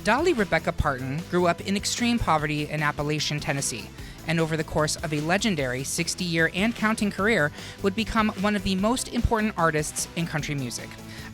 Dolly Rebecca Parton grew up in extreme poverty in Appalachian Tennessee, and over the course of a legendary 60-year and counting career would become one of the most important artists in country music.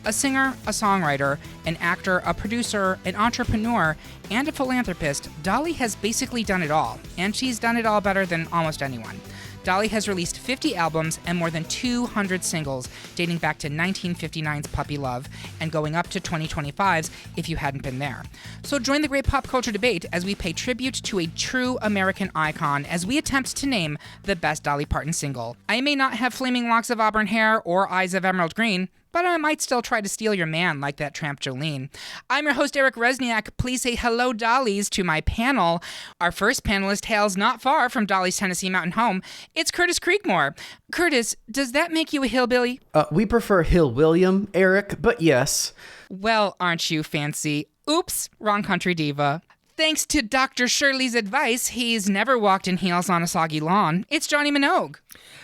A singer, a songwriter, an actor, a producer, an entrepreneur, and a philanthropist, Dolly has basically done it all, and she's done it all better than almost anyone. Dolly has released 50 albums and more than 200 singles, dating back to 1959's Puppy Love and going up to 2025's If You Hadn't Been There. So join the great pop culture debate as we pay tribute to a true American icon as we attempt to name the best Dolly Parton single. I may not have flaming locks of auburn hair or eyes of emerald green, but I might still try to steal your man like that tramp Jolene. I'm your host, Eric Resniak. Please say hello, Dollies, to my panel. Our first panelist hails not far from Dolly's Tennessee mountain home. It's Curtis Creekmore. Curtis, does that make you a hillbilly? We prefer Hill William, Eric, but yes. Well, aren't you fancy? Oops, wrong country diva. Thanks to Dr. Shirley's advice, he's never walked in heels on a soggy lawn. It's Johnny Minogue.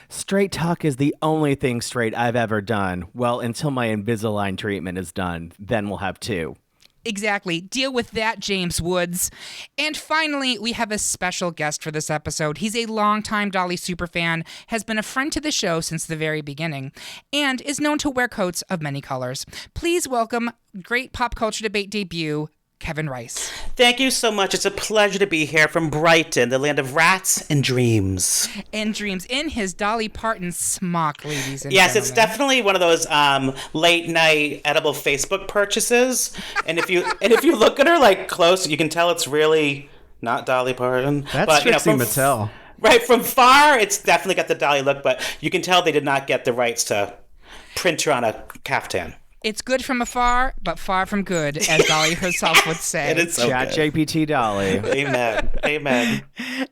Straight talk is the only thing straight I've ever done. Well, until my Invisalign treatment is done, then we'll have two. Exactly. Deal with that, James Woods. And finally, we have a special guest for this episode. He's a longtime Dolly superfan, has been a friend to the show since the very beginning, and is known to wear coats of many colors. Please welcome great pop culture debate debut, Kevin Rice. Thank you so much. It's a pleasure to be here from Brighton, the land of rats and dreams. And dreams in his Dolly Parton smock, ladies and yes, gentlemen. It's definitely one of those late night edible Facebook purchases. And if you look at her like close, you can tell it's really not Dolly Parton. That's Trixie Mattel. Right, from far, it's definitely got the Dolly look, but you can tell they did not get the rights to print her on a caftan. It's good from afar, but far from good, as Dolly herself would say. It is so Chat GPT Dolly. Amen. Amen.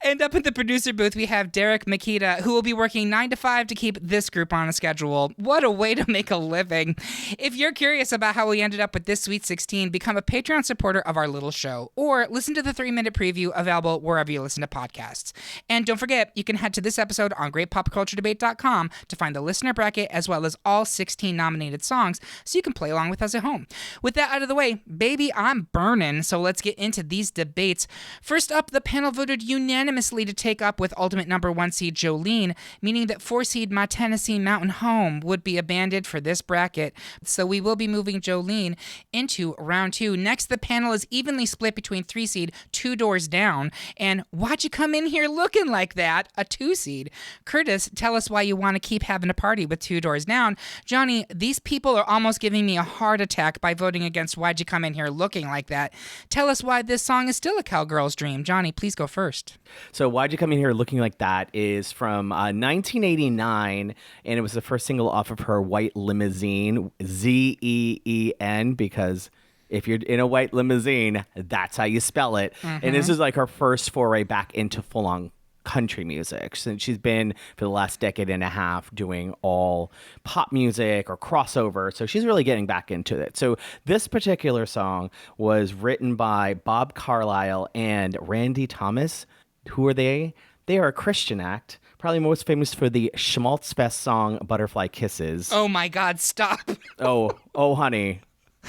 And up in the producer booth, we have Derek Makita, who will be working 9 to 5 to keep this group on a schedule. What a way to make a living. If you're curious about how we ended up with this Sweet 16, become a Patreon supporter of our little show, or listen to the 3-minute preview available wherever you listen to podcasts. And don't forget, you can head to this episode on greatpopculturedebate.com to find the listener bracket as well as all 16 nominated songs, so you can play along with us at home. With that out of the way, baby, I'm burning, so let's get into these debates. First up, the panel voted unanimously to take up with ultimate number 1 seed Jolene, meaning that 4 seed My Tennessee Mountain Home would be abandoned for this bracket, so we will be moving Jolene into round 2. Next, the panel is evenly split between 3 seed Two Doors Down and Why'd You Come In Here Looking Like That, a 2 seed. Curtis, tell us why you want to keep having a party with Two Doors Down. Johnny, these people are almost giving me a heart attack by voting against Why'd You Come In Here Looking Like That. Tell us why this song is still a cowgirl's dream. Johnny, please go first. So Why'd You Come In Here Looking Like That is from 1989, and it was the first single off of her White Limousine, Zeen, because if you're in a white limousine, that's how you spell it. Mm-hmm. And this is like her first foray back into full-on country music, since she's been for the last decade and a half doing all pop music or crossover, so she's really getting back into it. So this particular song was written by Bob Carlyle and Randy Thomas. Who are they? They are a Christian act, probably most famous for the Schmaltz Fest song Butterfly Kisses. Oh my God, stop. Oh honey.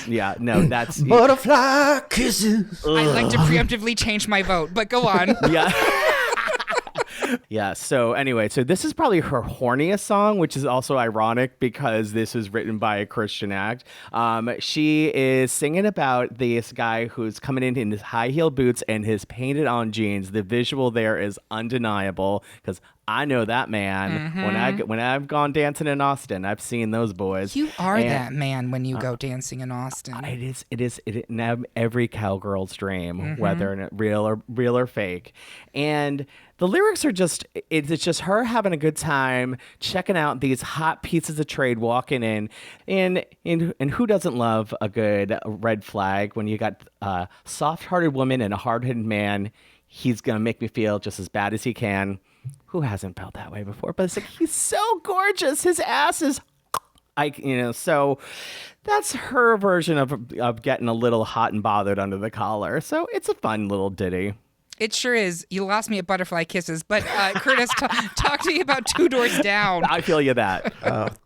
Yeah, no, that's Butterfly Kisses. I'd like to preemptively change my vote, but go on. Yeah. Yeah, so anyway, so this is probably her horniest song, which is also ironic because this is written by a Christian act. She is singing about this guy who's coming in his high heel boots and his painted on jeans. The visual there is undeniable because I know that man. Mm-hmm. When I've gone dancing in Austin, I've seen those boys. You are that man when you go dancing in Austin. It is every cowgirl's dream, whether real or fake. And the lyrics are it's just her having a good time, checking out these hot pieces of trade, walking in, and who doesn't love a good red flag when you got a soft-hearted woman and a hard-headed man? He's gonna make me feel just as bad as he can. Who hasn't felt that way before? But it's like, he's so gorgeous. His ass is, so that's her version of getting a little hot and bothered under the collar. So it's a fun little ditty. It sure is. You lost me at Butterfly Kisses, but Curtis, talk to me about Two Doors Down. I feel you that.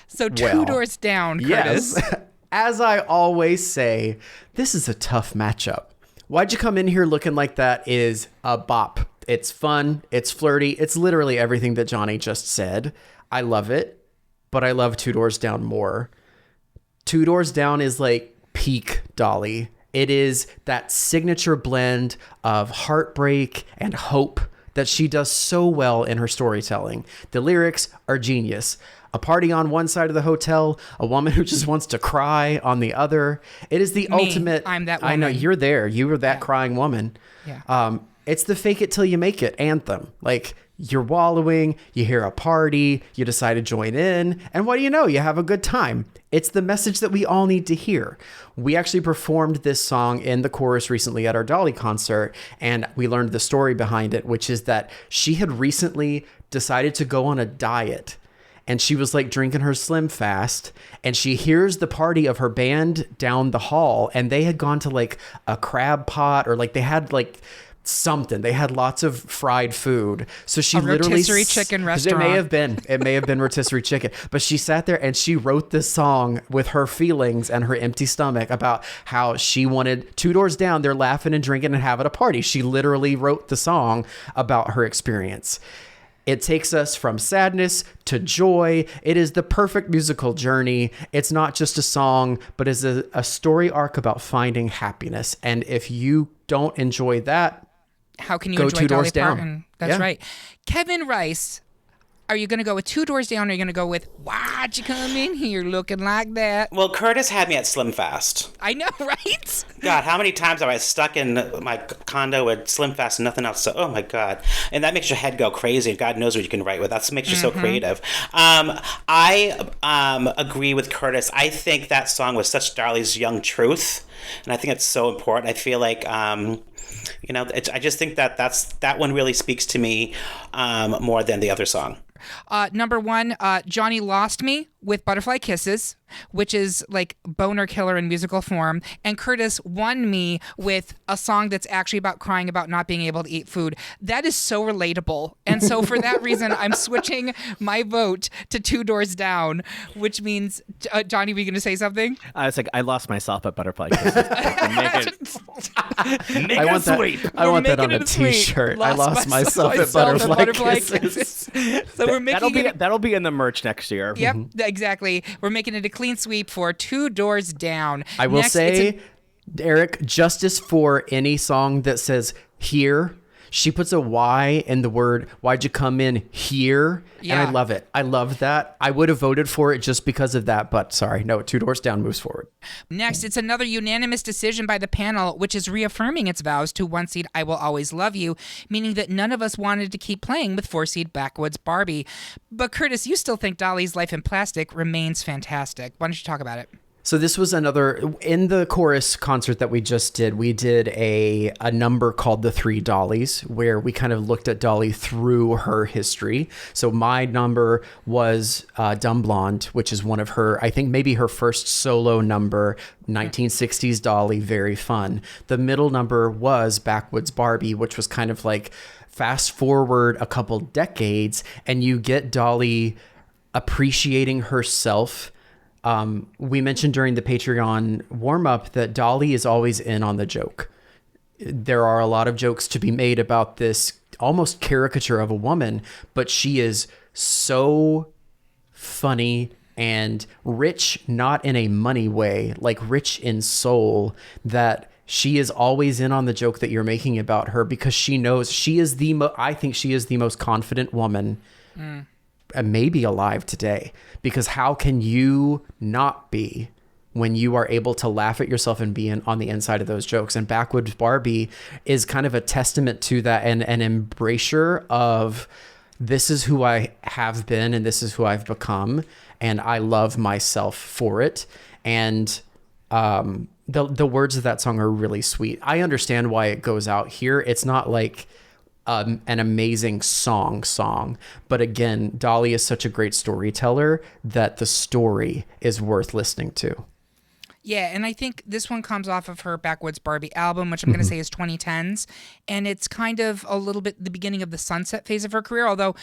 So Two Doors Down, Curtis. Yes. as I always say, this is a tough matchup. Why'd You Come In Here Looking Like That is a bop. It's fun. It's flirty. It's literally everything that Johnny just said. I love it, but I love Two Doors Down more. Two Doors Down is like peak Dolly. It is that signature blend of heartbreak and hope that she does so well in her storytelling. The lyrics are genius. A party on one side of the hotel, a woman who just wants to cry on the other. It is the ultimate. I'm that woman. I know, you're there. You were that crying woman. Yeah. It's the fake it till you make it anthem. Like, you're wallowing, you hear a party, you decide to join in, and what do you know? You have a good time. It's the message that we all need to hear. We actually performed this song in the chorus recently at our Dolly concert, and we learned the story behind it, which is that she had recently decided to go on a diet. And she was like drinking her Slim Fast, and she hears the party of her band down the hall, and they had gone to like a crab pot, or like they had like something. They had lots of fried food. So she literally rotisserie chicken restaurant. It may have been rotisserie chicken, but she sat there and she wrote this song with her feelings and her empty stomach about how she wanted Two Doors Down. They're laughing and drinking and having a party. She literally wrote the song about her experience. It takes us from sadness to joy. It is the perfect musical journey. It's not just a song, but is a story arc about finding happiness. And if you don't enjoy that, how can you go enjoy Two Dolly Doors Down. Parton? That's right. Kevin Rice, are you going to go with Two Doors Down, or are you going to go with Why'd You Come In Here Looking Like That? Well, Curtis had me at Slim Fast. I know, right? God, how many times have I stuck in my condo with Slim Fast and nothing else? So, oh my God. And that makes your head go crazy. And God knows what you can write with. That makes you so creative. I agree with Curtis. I think that song was such Dolly's young truth. And I think it's so important. I feel like, I just think that one really speaks to me more than the other song. Number one, Johnny Lost Me with Butterfly Kisses, which is like boner killer in musical form. And Curtis won me with a song that's actually about crying about not being able to eat food. That is so relatable. And so for that reason, I'm switching my vote to Two Doors Down, which means, Johnny, were you going to say something? It's like I lost myself at Butterfly Kisses. I want that on a t-shirt. I lost myself at Butterfly Kisses. So we're making that'll be in the merch next year. Yep, exactly. We're making it a clean sweep for Two Doors Down. I will say, Eric, justice for any song that says here. She puts a Y in the word, why'd you come in here? Yeah. And I love it. I love that. I would have voted for it just because of that, but sorry, no, Two Doors Down moves forward. Next, it's another unanimous decision by the panel, which is reaffirming its vows to one seed I Will Always Love You, meaning that none of us wanted to keep playing with 4-seed Backwoods Barbie. But Curtis, you still think Dolly's Life in Plastic remains fantastic. Why don't you talk about it? So this was another, in the chorus concert that we just did, we did a number called The Three Dollys, where we kind of looked at Dolly through her history. So my number was Dumb Blonde, which is one of her, I think maybe her first solo number, 1960s Dolly, very fun. The middle number was Backwoods Barbie, which was kind of like fast forward a couple decades, and you get Dolly appreciating herself. We mentioned during the Patreon warm-up that Dolly is always in on the joke. There are a lot of jokes to be made about this almost caricature of a woman, but she is so funny and rich, not in a money way, like rich in soul, that she is always in on the joke that you're making about her, because she knows she is I think she is the most confident woman maybe alive today, because how can you not be when you are able to laugh at yourself and be on the inside of those jokes? And Backwoods Barbie is kind of a testament to that, and an embracer of this is who I have been and this is who I've become, and I love myself for it. And the words of that song are really sweet. I understand why it goes out here. It's not like an amazing song, but again, Dolly is such a great storyteller that the story is worth listening to. Yeah, and I think this one comes off of her Backwoods Barbie album, which I'm going to say is 2010s. And it's kind of a little bit the beginning of the sunset phase of her career, although,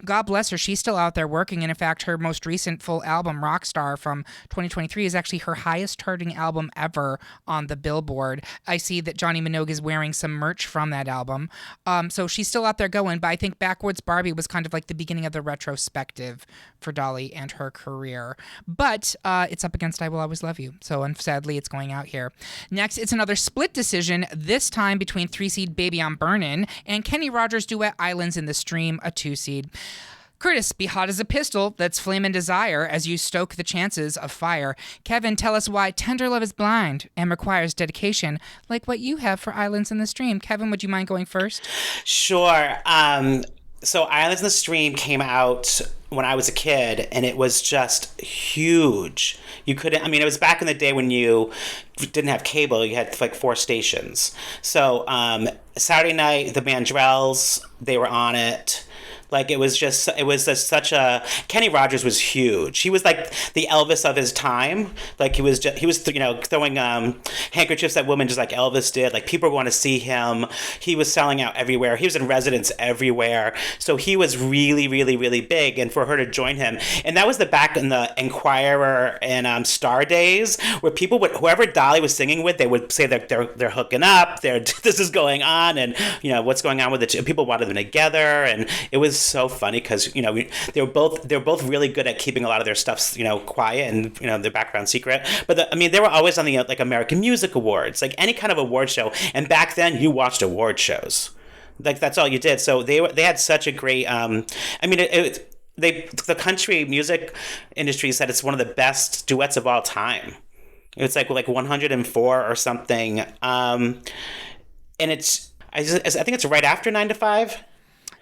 God bless her, she's still out there working. And in fact, her most recent full album, Rockstar, from 2023, is actually her highest charting album ever on the Billboard. I see that Johnny Minogue is wearing some merch from that album. So she's still out there going, but I think Backwoods Barbie was kind of like the beginning of the retrospective for Dolly and her career. But it's up against I Will Always Love You. So sadly, it's going out here. Next, it's another split decision, this time between 3-seed Baby I'm Burnin' and Kenny Rogers' duet Islands in the Stream, a 2-seed. Curtis, be hot as a pistol that's flamin' desire as you stoke the chances of fire. Kevin, tell us why tender love is blind and requires dedication, like what you have for Islands in the Stream. Kevin, would you mind going first? Sure. So Islands in the Stream came out when I was a kid, and it was just huge. You couldn't, it was back in the day when you didn't have cable. You had like 4 stations. So Saturday night, the Mandrells, they were on it. Like, it was just such a... Kenny Rogers was huge. He was like the Elvis of his time. Like, he was throwing handkerchiefs at women just like Elvis did. Like, people want to see him. He was selling out everywhere. He was in residence everywhere. So he was really, really, really big. And for her to join him... And that was back in the Enquirer and Star days, where people would... Whoever Dolly was singing with, they would say that they're hooking up. This is going on. And, what's going on with it. People wanted them together. And it was so funny because they were both really good at keeping a lot of their stuff quiet and their background secret. But they were always on the like American Music Awards, like any kind of award show. And back then, you watched award shows, like that's all you did. So they had such a great. The country music industry said it's one of the best duets of all time. It's like 104 or something, and it's I think it's right after 9 to 5.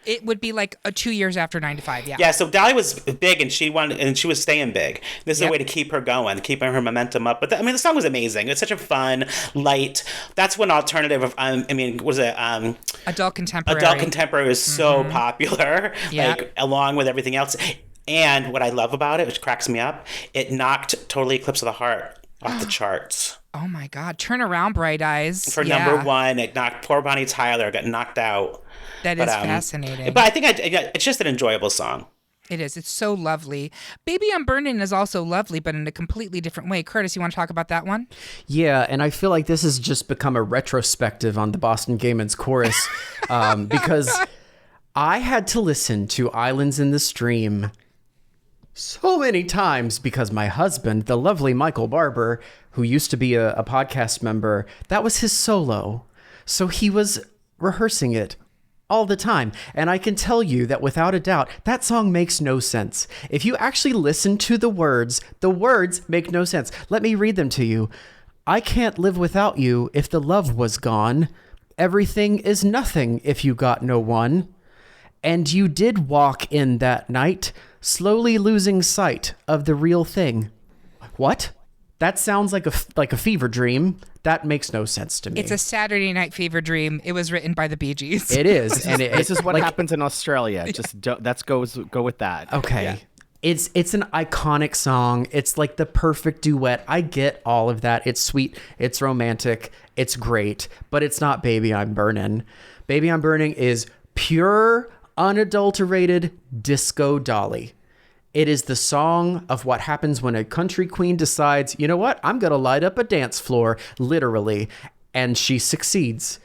It would be like 2 years after 9 to 5, yeah. Yeah, so Dolly was big, and she was staying big. This is a way to keep her going, keeping her momentum up. But the song was amazing. It's such a fun, light. That's when alternative. Was it adult contemporary? Adult contemporary was so popular, Yeah. like along with everything else. And what I love about it, which cracks me up, it knocked "Totally Eclipse of the Heart" off the charts. Oh my God! Turn around, Bright Eyes. For number 1, it knocked poor Bonnie Tyler got knocked out. That is fascinating. But I think it's just an enjoyable song. It is. It's so lovely. Baby I'm Burnin' is also lovely, but in a completely different way. Curtis, you want to talk about that one? Yeah, and I feel like this has just become a retrospective on the Boston Gay Men's Chorus because I had to listen to Islands in the Stream so many times because my husband, the lovely Michael Barber, who used to be a podcast member, that was his solo. So he was rehearsing it all the time. And I can tell you that without a doubt, that song makes no sense. If you actually listen to the words make no sense. Let me read them to you. I can't live without you if the love was gone. Everything is nothing if you got no one. And you did walk in that night, slowly losing sight of the real thing. What? That sounds like a fever dream. That makes no sense to me. It's a Saturday Night Fever dream. It was written by the Bee Gees. It is, and this is what happens in Australia. Just go with that. Okay. Yeah. It's an iconic song. It's like the perfect duet. I get all of that. It's sweet. It's romantic. It's great. But it's not Baby I'm Burnin'. Baby I'm Burnin' is pure, unadulterated disco Dolly. It is the song of what happens when a country queen decides, you know what, I'm going to light up a dance floor, literally, and she succeeds.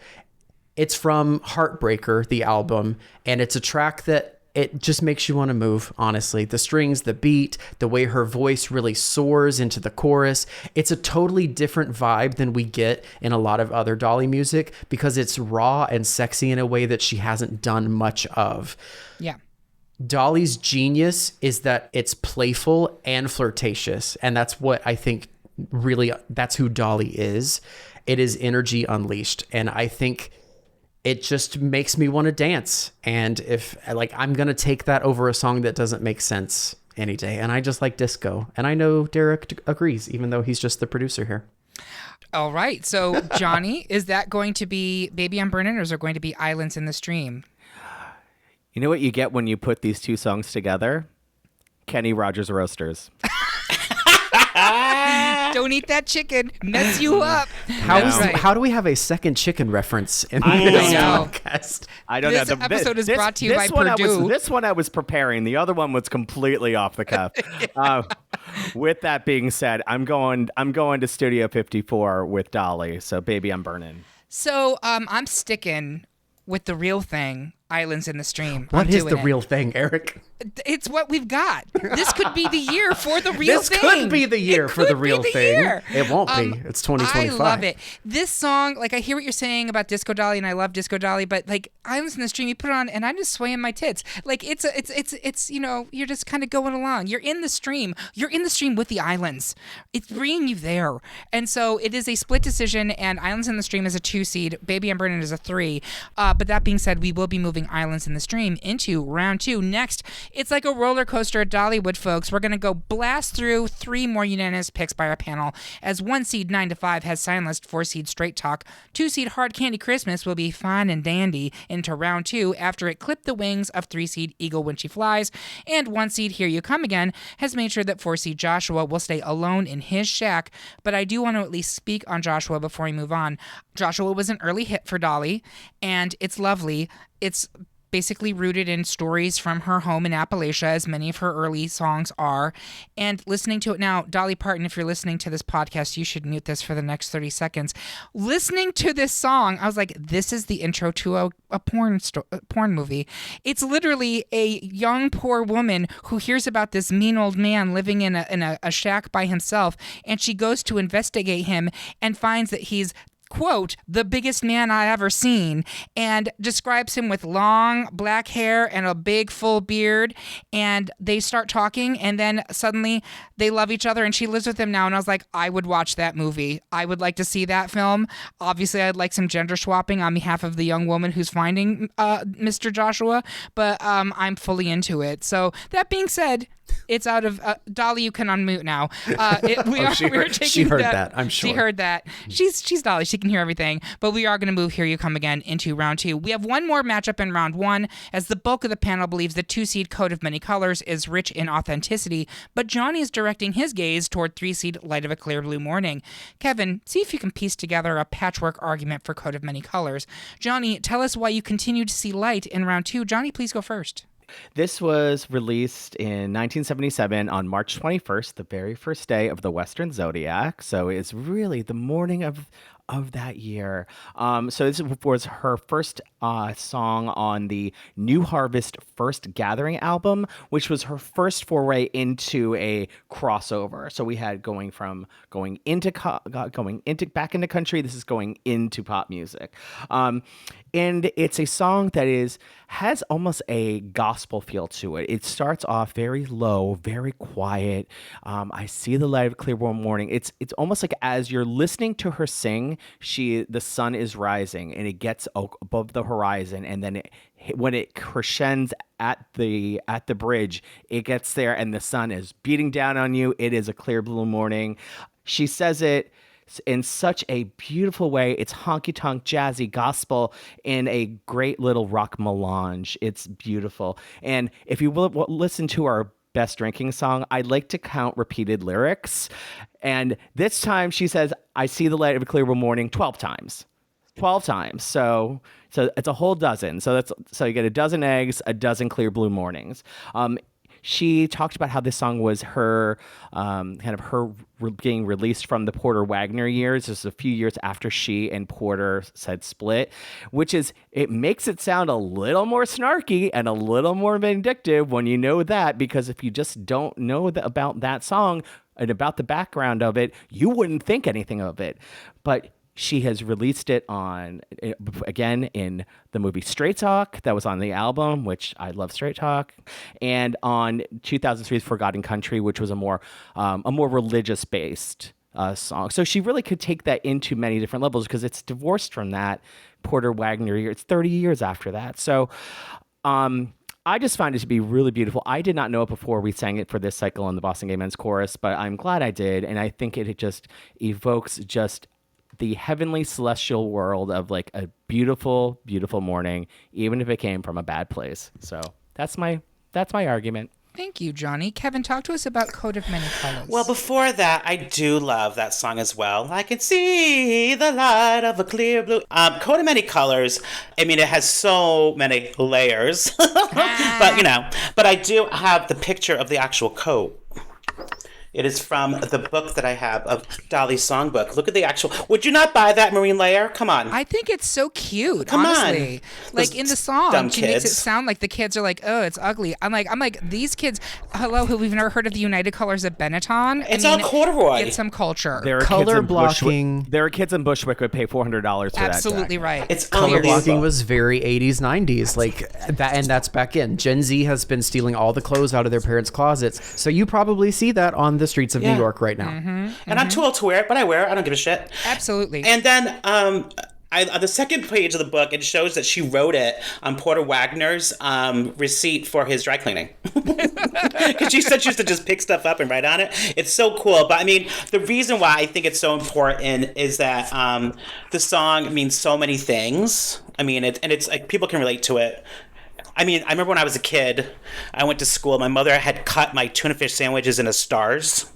It's from Heartbreaker, the album, and it's a track that it just makes you want to move, honestly. The strings, the beat, the way her voice really soars into the chorus. It's a totally different vibe than we get in a lot of other Dolly music because it's raw and sexy in a way that she hasn't done much of. Yeah. Dolly's genius is that it's playful and flirtatious. And that's what I think really, that's who Dolly is. It is energy unleashed. And I think it just makes me want to dance. And if I'm going to take that over a song that doesn't make sense any day. And I just like disco. And I know Derek agrees, even though he's just the producer here. All right. So Johnny, is that going to be Baby I'm Burnin' or is there going to be Islands in the Stream? You know what you get when you put these two songs together? Kenny Rogers Roasters. Don't eat that chicken. Mess you up. How do we have a second chicken reference in I this know. podcast? I don't This know. episode is brought to you by one Purdue. This one I was preparing. The other one was completely off the cuff. With that being said, I'm going to Studio 54 with Dolly. So baby, I'm burning. So I'm sticking with the real thing, Islands in the Stream. What I'm is doing the it. real thing, Eric? It's what we've got. This could be the year for the real This thing. could be the year It for the could be real thing. year. It won't be. It's 2025. I love it. This song, like, I hear what you're saying about Disco Dolly, and I love Disco Dolly, but like Islands in the Stream, you put it on, and I'm just swaying my tits. Like it's you know, you're just kind of going along. You're in the stream. You're in the stream with the islands. It's bringing you there, and so it is a split decision. And Islands in the Stream is a 2 seed. Baby I'm Burnin' is a 3. But that being said, we will be moving Islands in the Stream into round 2. Next, it's like a roller coaster at Dollywood, folks. We're going to go blast through 3 more unanimous picks by our panel, as 1 seed 9 to 5 has Signlist, 4 seed Straight Talk, 2 seed Hard Candy Christmas will be fine and dandy into round 2 after it clipped the wings of 3 seed Eagle When She Flies, and 1 seed Here You Come Again has made sure that 4 seed Joshua will stay alone in his shack. But I do want to at least speak on Joshua before we move on. Joshua was an early hit for Dolly, and it's lovely. It's basically rooted in stories from her home in Appalachia, as many of her early songs are. And listening to it now, Dolly Parton, if you're listening to this podcast, you should mute this for the next 30 seconds. Listening to this song, I was like, this is the intro to a porn movie. It's literally a young, poor woman who hears about this mean old man living in a shack by himself, and she goes to investigate him and finds that he's, quote, the biggest man I ever seen, and describes him with long black hair and a big full beard, and they start talking, and then suddenly they love each other, and she lives with him now. And I was like, I would watch that movie. I would like to see that film. Obviously, I'd like some gender swapping on behalf of the young woman who's finding Mr. Joshua, but I'm fully into it. So that being said, it's out of Dolly. You can unmute now. She heard that. I'm sure she heard that. She's Dolly. She can hear everything. But we are going to move Here You Come Again into round 2. We have one more matchup in round 1, as the bulk of the panel believes the 2 seed Coat of Many Colors is rich in authenticity, but Johnny is directing his gaze toward 3 seed Light of a Clear Blue Morning. Kevin, see if you can piece together a patchwork argument for Coat of Many Colors. Johnny, tell us why you continue to see light in round 2. Johnny, please go first. This was released in 1977 on March 21st, the very first day of the Western Zodiac. So it's really the morning of that year. So this was her first song on the New Harvest First Gathering album, which was her first foray into a crossover. So we had going into back into country. This is going into pop music. And it's a song that has almost a gospel feel to it. It starts off very low, very quiet. I see the light of a clear warm morning. It's almost like as you're listening to her sing, the sun is rising and it gets above the horizon, and then when it crescends at the bridge, it gets there and the sun is beating down on you. It is a clear blue morning. She says it in such a beautiful way. It's honky-tonk, jazzy gospel in a great little rock melange. It's beautiful. And if you will listen to our best drinking song, I like to count repeated lyrics. And this time she says, I see the light of a clear morning 12 times. 12 times. So it's a whole dozen. So you get a dozen eggs, a dozen clear blue mornings. She talked about how this song was her getting released from the Porter Wagner years. This is a few years after she and Porter said split, it makes it sound a little more snarky and a little more vindictive when you know that, because if you just don't know about that song and about the background of it, you wouldn't think anything of it. But she has released it again in the movie Straight Talk, that was on the album, which I love Straight Talk, and on 2003's Forgotten Country, which was a more religious-based song. So she really could take that into many different levels, because it's divorced from that Porter Wagner year. It's 30 years after that. So I just find it to be really beautiful. I did not know it before we sang it for this cycle in the Boston Gay Men's Chorus, but I'm glad I did, and I think it just evokes just the heavenly celestial world of like a beautiful, beautiful morning, even if it came from a bad place. So that's my argument. Thank you, Johnny. Kevin, talk to us about Coat of Many Colors. Well, before that, I do love that song as well. I can see the light of a clear blue. Coat of Many Colors. I mean, it has so many layers, but I do have the picture of the actual coat. It is from the book that I have of Dolly's songbook. Look at the actual. Would you not buy that marine layer? Come on. I think it's so cute. Come honestly. on. Like Those in the song, dumb she makes it kids. sound like the kids are like, "Oh, it's ugly." I'm like, these kids. Hello, who we've never heard of the United Colors of Benetton? It's all corduroy. Get some culture. There are Color kids in blocking. There are kids in Bushwick would pay $400 for that. Absolutely jacket. right. It's Color unbelievable. blocking was very 80s, 90s, like that, and that's back in. Gen Z has been stealing all the clothes out of their parents' closets, so you probably see that on the streets of New Yeah. York right now. And I'm too old to wear it, but I wear it. I don't give a shit. Absolutely. And then on the second page of the book, it shows that she wrote it on Porter Wagner's receipt for his dry cleaning. Because she said she used to just pick stuff up and write on it. It's so cool. But I mean, the reason why I think it's so important is that the song means so many things. I mean, it's like people can relate to it. I mean, I remember when I was a kid, I went to school. My mother had cut my tuna fish sandwiches into stars.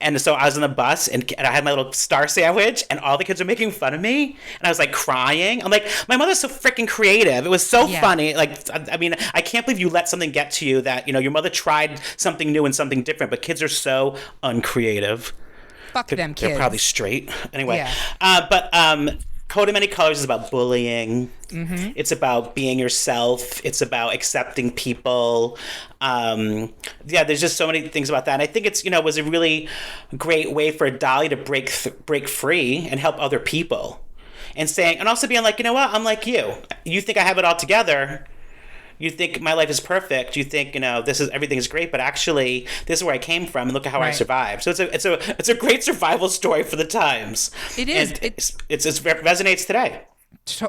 And so I was on the bus and I had my little star sandwich and all the kids were making fun of me. And I was like crying. I'm like, my mother's so freaking creative. It was so funny. Like, I mean, I can't believe you let something get to you that, your mother tried something new and something different, but kids are so uncreative. Fuck them kids. They're probably straight. Anyway. Yeah. But Coat of Many Colors is about bullying. Mm-hmm. It's about being yourself. It's about accepting people. There's just so many things about that. And I think it's, was a really great way for Dolly to break free and help other people. And also being like, you know what? I'm like you. You think I have it all together. You think my life is perfect. You think, everything is great, but actually this is where I came from and look at how I survived. So it's a great survival story for the times. It is. And it resonates today.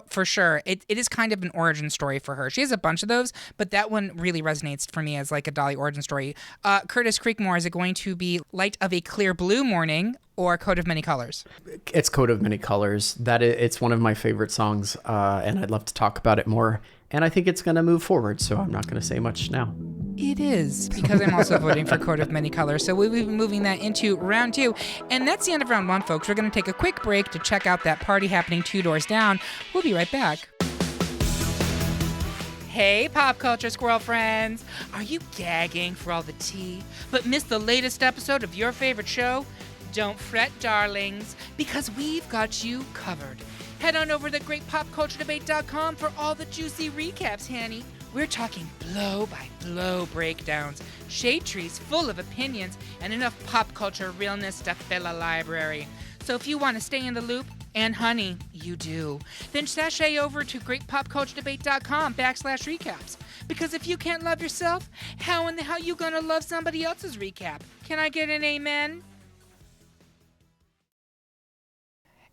For sure. It is kind of an origin story for her. She has a bunch of those, but that one really resonates for me as like a Dolly origin story. Curtis Creekmore, is it going to be Light of a Clear Blue Morning or Coat of Many Colors? It's Coat of Many Colors. It's one of my favorite songs, and I'd love to talk about it more. And I think it's going to move forward, so I'm not going to say much now. It is, because I'm also voting for Coat of Many Colors. So we'll be moving that into round 2. And that's the end of round 1, folks. We're going to take a quick break to check out that party happening 2 doors down. We'll be right back. Hey, pop culture squirrel friends. Are you gagging for all the tea, but missed the latest episode of your favorite show? Don't fret, darlings, because we've got you covered. Head on over to greatpopculturedebate.com for all the juicy recaps, Hanny. We're talking blow-by-blow breakdowns, shade trees full of opinions, and enough pop culture realness to fill a library. So if you want to stay in the loop, and honey, you do, then sashay over to greatpopculturedebate.com/recaps. Because if you can't love yourself, how in the hell you gonna love somebody else's recap? Can I get an amen?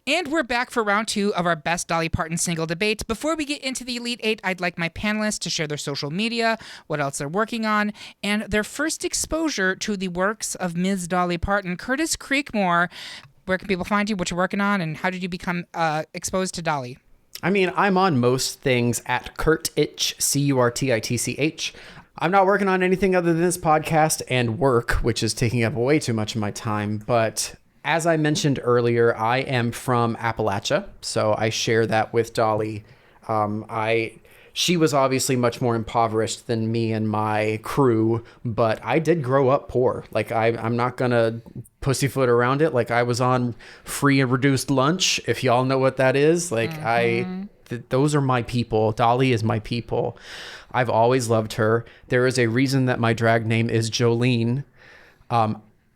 And we're back for round 2 of our best Dolly Parton single debate. Before we get into the Elite 8, I'd like my panelists to share their social media, what else they're working on, and their first exposure to the works of Ms. Dolly Parton. Curtis Creekmore, where can people find you, what you're working on, and how did you become exposed to Dolly? I mean, I'm on most things at Curtitch, Curtitch. I'm not working on anything other than this podcast and work, which is taking up way too much of my time, but as I mentioned earlier, I am from Appalachia, so I share that with Dolly. She was obviously much more impoverished than me and my crew, but I did grow up poor. Like, I'm not gonna pussyfoot around it. Like, I was on free and reduced lunch, if y'all know what that is. Like, those are my people. Dolly is my people. I've always loved her. There is a reason that my drag name is Jolene.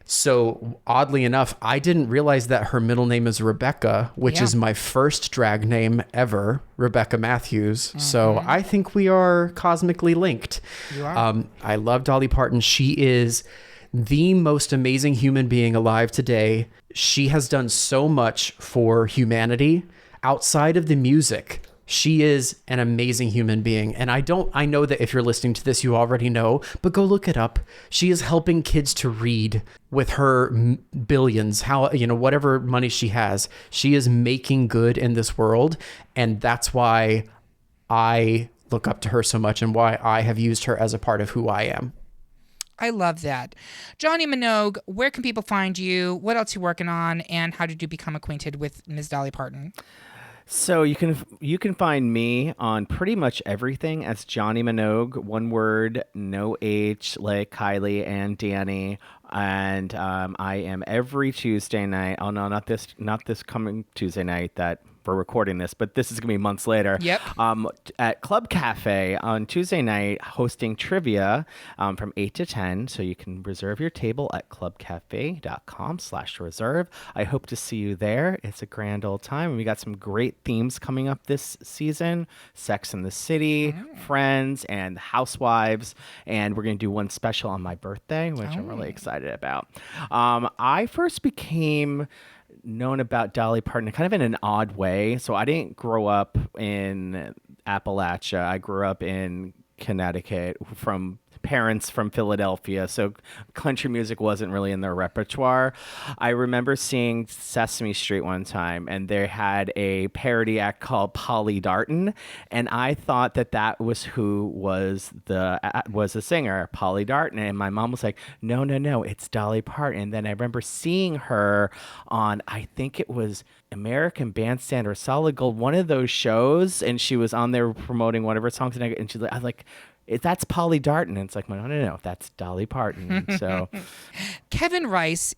So oddly enough, I didn't realize that her middle name is Rebecca, which is my first drag name ever, Rebecca Matthews. So I think we are cosmically linked. You are. I love Dolly Parton. She is the most amazing human being alive today. She has done so much for humanity outside of the music. She is an amazing human being. And I know that if you're listening to this, you already know, but go look it up. She is helping kids to read with her billions, whatever money she has. She is making good in this world. And that's why I look up to her so much and why I have used her as a part of who I am. I love that. Johnny Minogue, where can people find you? What else you working on? And how did you become acquainted with Ms. Dolly Parton? So you can find me on pretty much everything as Johnny Minogue, one word, no H, like Kylie and Danny. And I am every Tuesday night. Oh no, not this coming Tuesday night that we're recording this, but this is gonna be months later. Yep. At Club Cafe on Tuesday night, hosting trivia from 8 to 10. So you can reserve your table at clubcafe.com/reserve. I hope to see you there. It's a grand old time. And we got some great themes coming up this season: Sex and the City, Friends, and Housewives. And we're gonna do one special on my birthday, which I'm really excited about. I first became known about Dolly Parton kind of in an odd way. So I didn't grow up in Appalachia. I grew up in Connecticut from parents from Philadelphia, so country music wasn't really in their repertoire. I remember seeing Sesame Street one time, and they had a parody act called Polly Darton, and I thought that was who was the singer, Polly Darton, and my mom was like, no, it's Dolly Parton. And then I remember seeing her on, I think it was American Bandstand or Solid Gold, one of those shows, and she was on there promoting one of her songs, and she's like, I was like, that's Polly Darton. And it's like, no, that's Dolly Parton. So Kevin Rice.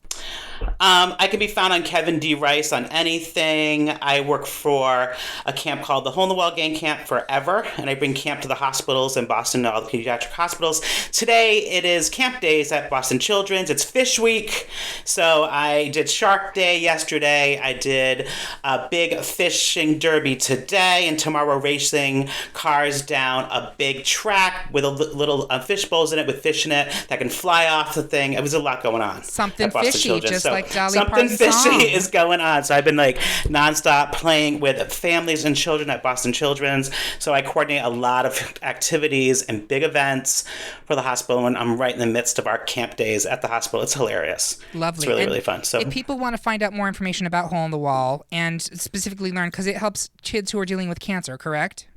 I can be found on Kevin D. Rice on anything. I work for a camp called the Hole in the Wall Gang Camp Forever, and I bring camp to the hospitals in Boston, all the pediatric hospitals. Today, it is camp days at Boston Children's. It's Fish Week, so I did Shark Day yesterday. I did a big fishing derby today, and tomorrow we're racing cars down a big track with a little fish bowls in it with fish in it that can fly off the thing. It was a lot going on. Something fishy, Children's. just So like Dolly something Parton's fishy song. is going on. So I've been like nonstop playing with families and children at Boston Children's. So I coordinate a lot of activities and big events for the hospital when I'm right in the midst of our camp days at the hospital. It's hilarious. Lovely. It's really, And really fun. So if people want to find out more information about Hole in the Wall and specifically learn, because it helps kids who are dealing with cancer, correct?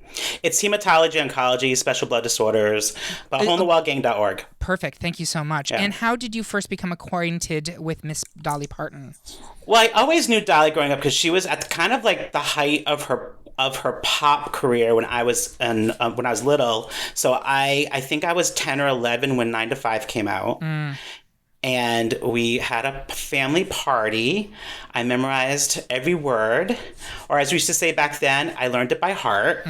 it's hematology, oncology, special blood disorders, but holeinthewallgang.org. Perfect. Thank you so much. Yeah. And how did you first become acquainted with Miss Dolly Parton? Well, I always knew Dolly growing up because she was at kind of like the height of her pop career when I was little. So I think I was 10 or 11 when 9 to 5 came out. And we had a family party. I memorized every word, or as we used to say back then, I learned it by heart.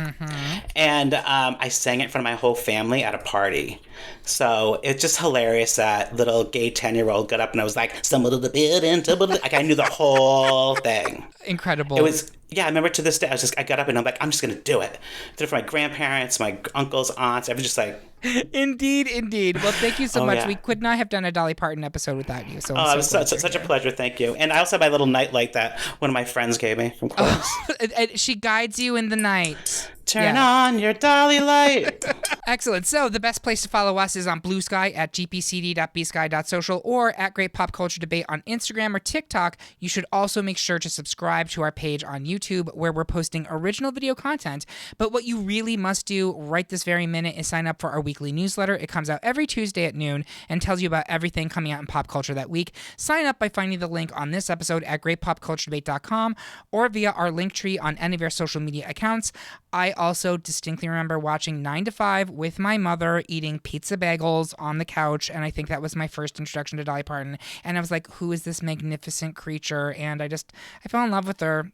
And I sang it in front of my whole family at a party. So it's just hilarious that little gay 10-year-old got up and I was like, stumbled to the building, like I knew the whole thing. Incredible. It was, yeah, I remember to this day, I got up and I'm like, I'm just going to do it. Did it for my grandparents, my uncles, aunts. I was just like, Indeed. Well, thank you so much. yeah. We could not have done a Dolly Parton episode without you. So I'm it was so glad such you're a pleasure. Thank you. And I also have my little nightlight that one of my friends gave me from Chorus. here. She guides you in the night. Turn on your Dolly light. Excellent. So the best place to follow us is on Blue Sky at gpcd.bsky.social or at Great Pop Culture Debate on Instagram or TikTok. You should also make sure to subscribe to our page on YouTube where we're posting original video content. But what you really must do right this very minute is sign up for our weekly newsletter. It comes out every Tuesday at noon and tells you about everything coming out in pop culture that week. Sign up by finding the link on this episode at greatpopculturedebate.com or via our link tree on any of our social media accounts. I also distinctly remember watching 9 to 5 with my mother, eating pizza bagels on the couch, and I think that was my first introduction to Dolly Parton. And I was like, who is this magnificent creature? And I fell in love with her.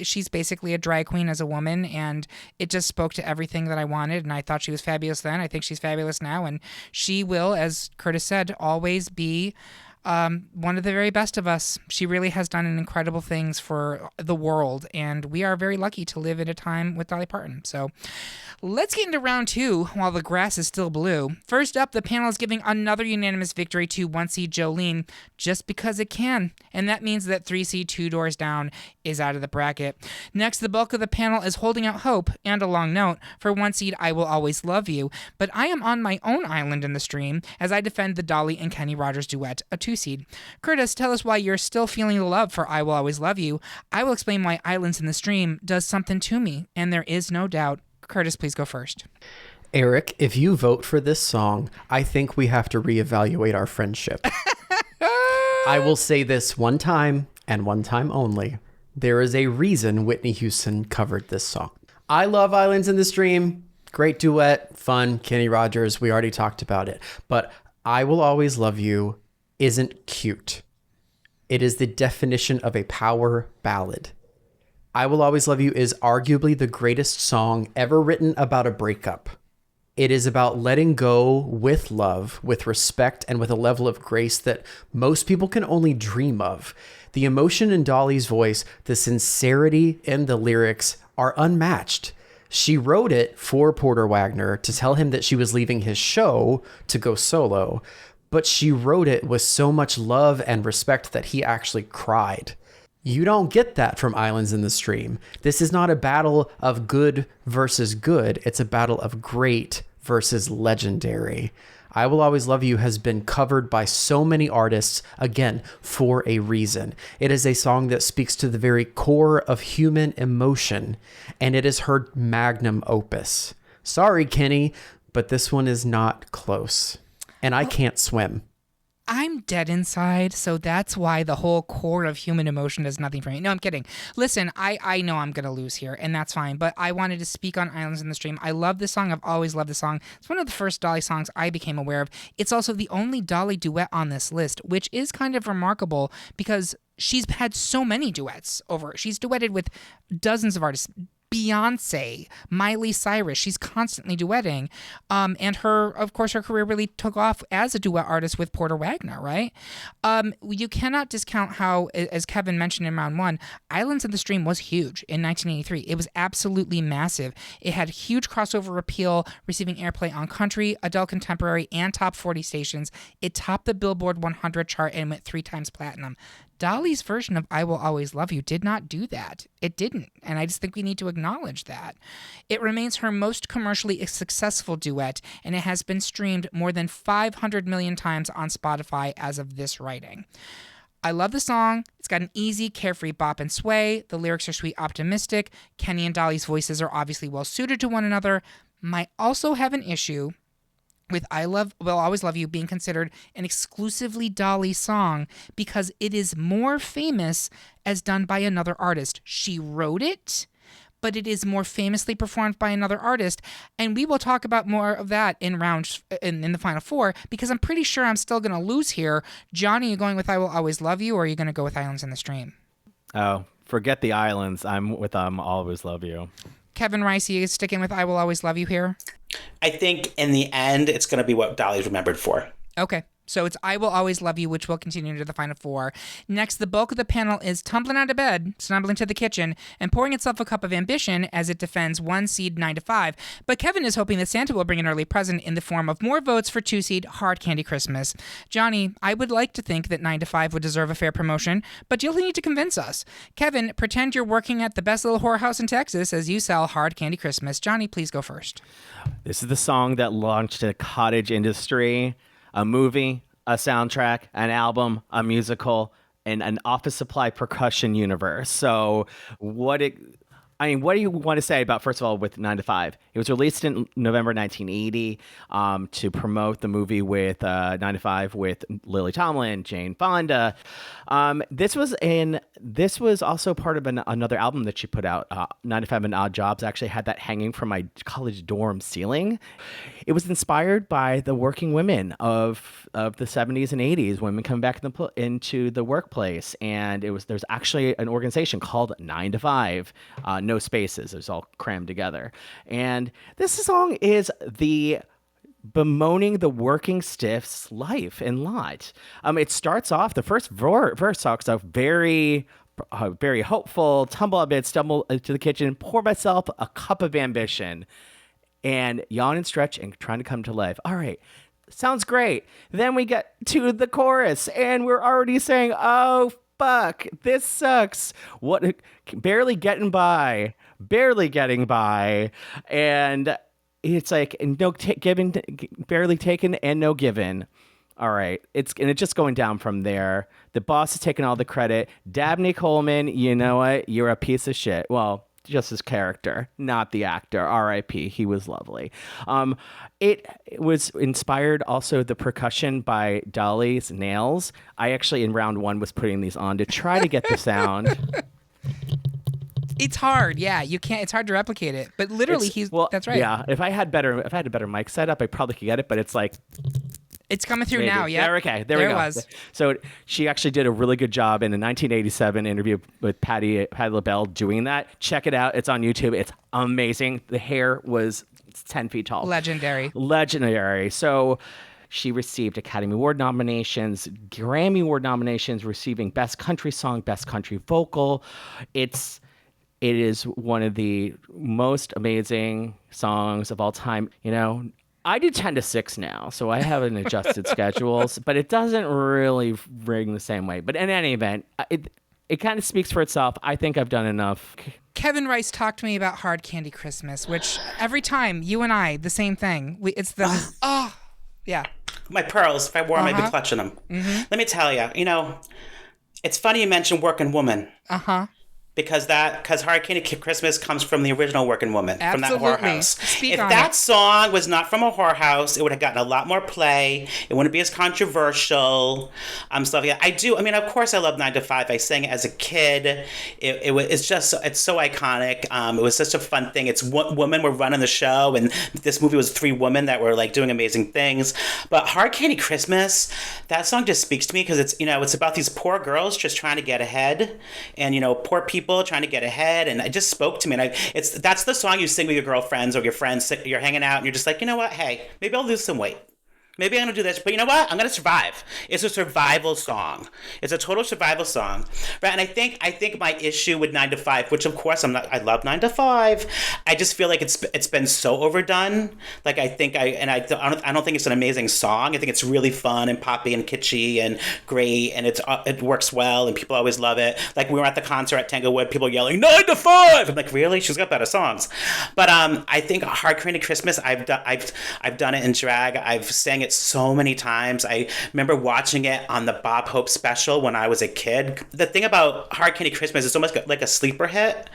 She's basically a drag queen as a woman, and it just spoke to everything that I wanted, and I thought she was fabulous then. I think she's fabulous now, and she will, as Curtis said, always be one of the very best of us. She really has done incredible things for the world, and we are very lucky to live in a time with Dolly Parton. So let's get into round two while the grass is still blue. First up, the panel is giving another unanimous victory to 1 seed Jolene just because it can, and that means that 3 seed Two Doors Down is out of the bracket. Next, the bulk of the panel is holding out hope and a long note for 1 seed I Will Always Love You, but I am on my own island in the stream as I defend the Dolly and Kenny Rogers duet, a 2 seed. Curtis, tell us why you're still feeling the love for I Will Always Love You. I will explain why Islands in the Stream does something to me, and there is no doubt. Curtis, please go first. Eric, if you vote for this song, I think we have to reevaluate our friendship. I will say this one time and one time only. There is a reason Whitney Houston covered this song. I love Islands in the Stream. Great duet, fun, Kenny Rogers. We already talked about it. But I Will Always Love You isn't cute. It is the definition of a power ballad. I Will Always Love You is arguably the greatest song ever written about a breakup. It is about letting go with love, with respect, and with a level of grace that most people can only dream of. The emotion in Dolly's voice, the sincerity in the lyrics are unmatched. She wrote it for Porter Wagner to tell him that she was leaving his show to go solo, but she wrote it with so much love and respect that he actually cried. You don't get that from Islands in the Stream. This is not a battle of good versus good. It's a battle of great versus legendary. I Will Always Love You has been covered by so many artists, again, for a reason. It is a song that speaks to the very core of human emotion, and it is her magnum opus. Sorry, Kenny, but this one is not close. And I can't swim. I'm dead inside, so that's why the whole core of human emotion does nothing for me. No, I'm kidding. Listen, I know I'm going to lose here, and that's fine, but I wanted to speak on Islands in the Stream. I love this song. I've always loved this song. It's one of the first Dolly songs I became aware of. It's also the only Dolly duet on this list, which is kind of remarkable because she's had so many duets over. She's duetted with dozens of artists. Beyonce, Miley Cyrus, she's constantly duetting. And of course, her career really took off as a duet artist with Porter Wagner, right? You cannot discount how, as Kevin mentioned in round one, Islands in the Stream was huge in 1983. It was absolutely massive. It had huge crossover appeal, receiving airplay on country, adult contemporary, and top 40 stations. It topped the Billboard 100 chart and went 3 times platinum. Dolly's version of I Will Always Love You did not do that. It didn't, and I just think we need to acknowledge that. It remains her most commercially successful duet, and it has been streamed more than 500 million times on Spotify as of this writing. I love the song. It's got an easy, carefree bop and sway. The lyrics are sweet, optimistic. Kenny and Dolly's voices are obviously well suited to one another. Might also have an issue with Will Always Love You being considered an exclusively Dolly song because it is more famous as done by another artist. She wrote it, but it is more famously performed by another artist, and we will talk about more of that in the final 4 because I'm pretty sure I'm still going to lose here. Johnny, you going with I Will Always Love You, or are you going to go with Islands in the Stream? Oh, forget the Islands. I'm with Always Love You. Kevin Rice, are you sticking with I Will Always Love You here? I think in the end, it's going to be what Dolly's remembered for. Okay. So it's I Will Always Love You, which will continue into the final 4. Next, the bulk of the panel is tumbling out of bed, stumbling to the kitchen, and pouring itself a cup of ambition as it defends 1 seed 9 to 5. But Kevin is hoping that Santa will bring an early present in the form of more votes for 2 seed Hard Candy Christmas. Johnny, I would like to think that 9 to 5 would deserve a fair promotion, but you'll need to convince us. Kevin, pretend you're working at the best little whorehouse in Texas as you sell Hard Candy Christmas. Johnny, please go first. This is the song that launched a cottage industry, a movie, a soundtrack, an album, a musical, and an office supply percussion universe. So what do you want to say about, first of all, with 9 to 5? It was released in November 1980 to promote the movie with 9 to 5 with Lily Tomlin, Jane Fonda. This was also part of another album that she put out. 9 to 5 and Odd Jobs actually had that hanging from my college dorm ceiling. It was inspired by the working women of the 70s and 80s, women coming back into the workplace. And there's actually an organization called 9 to 5, no spaces. It was all crammed together. And this song is the bemoaning the working stiff's life and lot. It starts off, the first verse talks off very hopeful, tumble a bit, stumble to the kitchen, pour myself a cup of ambition, and yawn and stretch and trying to come to life. All right, sounds great. Then we get to the chorus, and we're already saying, oh, fuck, this sucks. What? Barely getting by. And it's like barely taken and no given. All right, it's just going down from there. The boss is taking all the credit. Dabney Coleman, you know what? You're a piece of shit. Well, just his character, not the actor. R.I.P. He was lovely. It was inspired also the percussion by Dolly's nails. I actually in round one was putting these on to try to get the sound. It's hard. Yeah, you can't. It's hard to replicate it. But literally, that's right. Yeah, if I had a better mic setup, I probably could get it. But it's like. It's coming through Maybe. now, yeah. Okay, there we go. It was. So she actually did a really good job in a 1987 interview with Patti LaBelle doing that. Check it out. It's on YouTube. It's amazing. The hair was 10 feet tall. Legendary. So she received Academy Award nominations, Grammy Award nominations, receiving Best Country Song, Best Country Vocal. It is one of the most amazing songs of all time. You know, I do 10 to 6 now, so I have an adjusted schedules, but it doesn't really ring the same way. But in any event, it kind of speaks for itself. I think I've done enough. Kevin Rice talked to me about Hard Candy Christmas, which every time, you and I, the same thing. It's the, yeah. My pearls, if I wore them, I'd be clutching them. Mm-hmm. Let me tell you, it's funny you mentioned Working Woman. Uh-huh. Because Hard Candy Christmas comes from the original Working Woman, Absolutely. From that whorehouse. Speak if on that it. song was not from a whorehouse, it would have gotten a lot more play. It wouldn't be as controversial. Stuff like that. Of course I love 9 to 5. I sang it as a kid. It's so iconic. It was such a fun thing. It's women were running the show, and this movie was 3 women that were like doing amazing things. But Hard Candy Christmas, that song just speaks to me because it's about these poor girls just trying to get ahead, and poor people trying to get ahead, and it just spoke to me. And that's the song you sing with your girlfriends or your friends. You're hanging out and you're just like, you know what? Hey, maybe I'll lose some weight. Maybe I'm going to do this, but you know what? I'm going to survive. It's a survival song. It's a total survival song. Right? And I think my issue with 9 to 5, which of course I love 9 to 5. I just feel like it's been so overdone. Like I don't think it's an amazing song. I think it's really fun and poppy and kitschy and great, and it works well and people always love it. Like we were at the concert at Tanglewood, people yelling 9 to 5. I'm like, really? She's got better songs. But I think Hard Candy Christmas, I've done it in drag. I've sang it so many times. I remember watching it on the Bob Hope special when I was a kid. The thing about Hard Candy Christmas, it's almost like a sleeper hit.